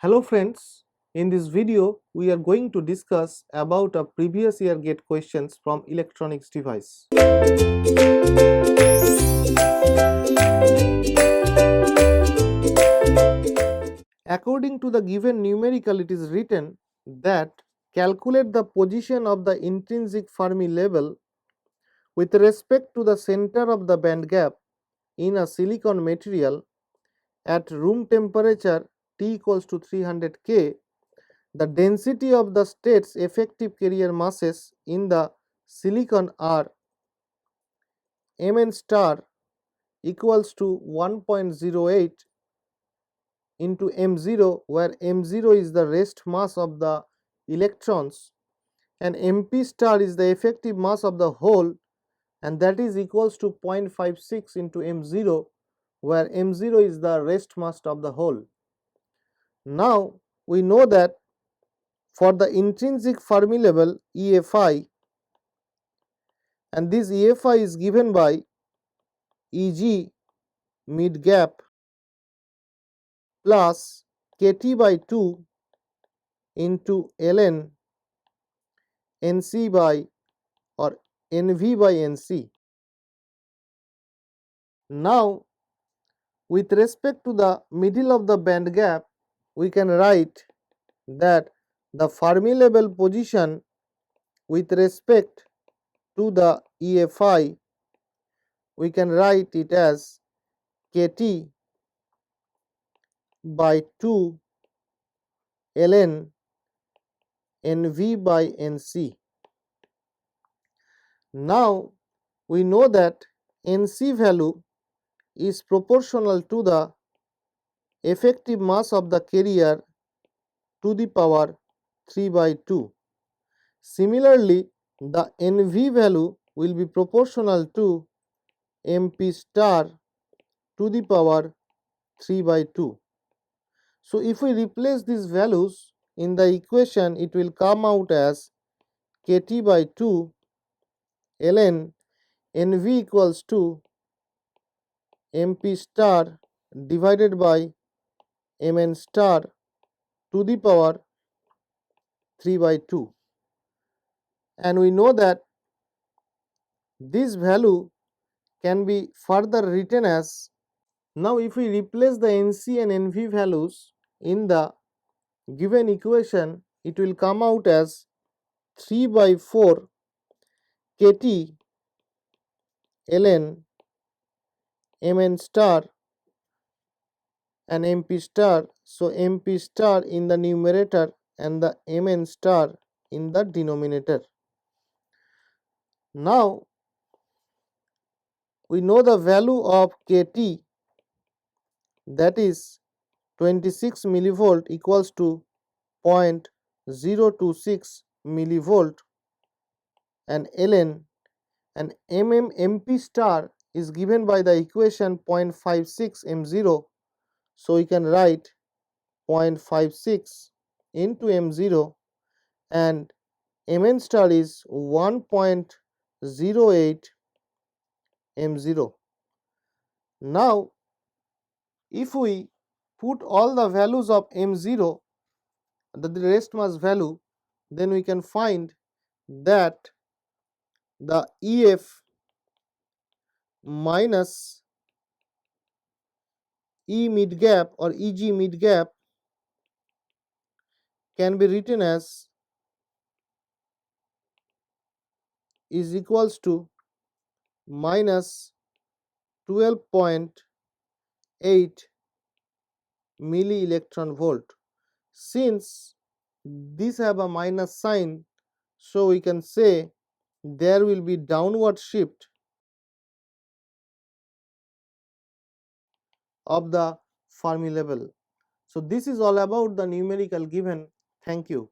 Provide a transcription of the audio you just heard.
Hello friends, in this video we are going to discuss about a previous year GATE questions from electronics device. According to the given numerical, it is written that calculate the position of the intrinsic Fermi level with respect to the center of the band gap in a silicon material at room temperature T equals to 300 K. The density of the state's effective carrier masses in the silicon are Mn star equals to 1.08 into M0, where M0 is the rest mass of the electrons and Mp star is the effective mass of the hole, and that is equals to 0.56 into M0, where M0 is the rest mass of the hole. Now we know that for the intrinsic Fermi level EFI, and this EFI is given by Eg mid gap plus Kt by 2 into ln Nc by or Nv by Nc. Now with respect to the middle of the band gap, we can write that the Fermi level position with respect to the EFI, we can write it as Kt by 2 ln Nv by Nc. Now we know that Nc value is proportional to the effective mass of the carrier to the power 3 by 2. Similarly, the Nv value will be proportional to Mp star to the power 3 by 2. So if we replace these values in the equation, it will come out as Kt by 2 ln Nv equals to Mp star divided by Mn star to the power 3 by 2. And we know that this value can be further written as, now if we replace the Nc and Nv values in the given equation, it will come out as 3 by 4 Kt ln Mn star and Mp star. So Mp star in the numerator and the Mn star in the denominator. Now we know the value of Kt, that is 26 millivolt equals to 0.026 millivolt, and ln and Mp star is given by the equation 0.56 M0. So we can write 0.56 into M0 and Mn star is 1.08 M0. Now if we put all the values of M0, the rest mass value, then we can find that the EF minus E mid gap or Eg mid gap can be written as is equals to minus 12.8 milli electron volt. Since these have a minus sign, so we can say there will be downward shift of the Fermi level. So this is all about the numerical given. Thank you.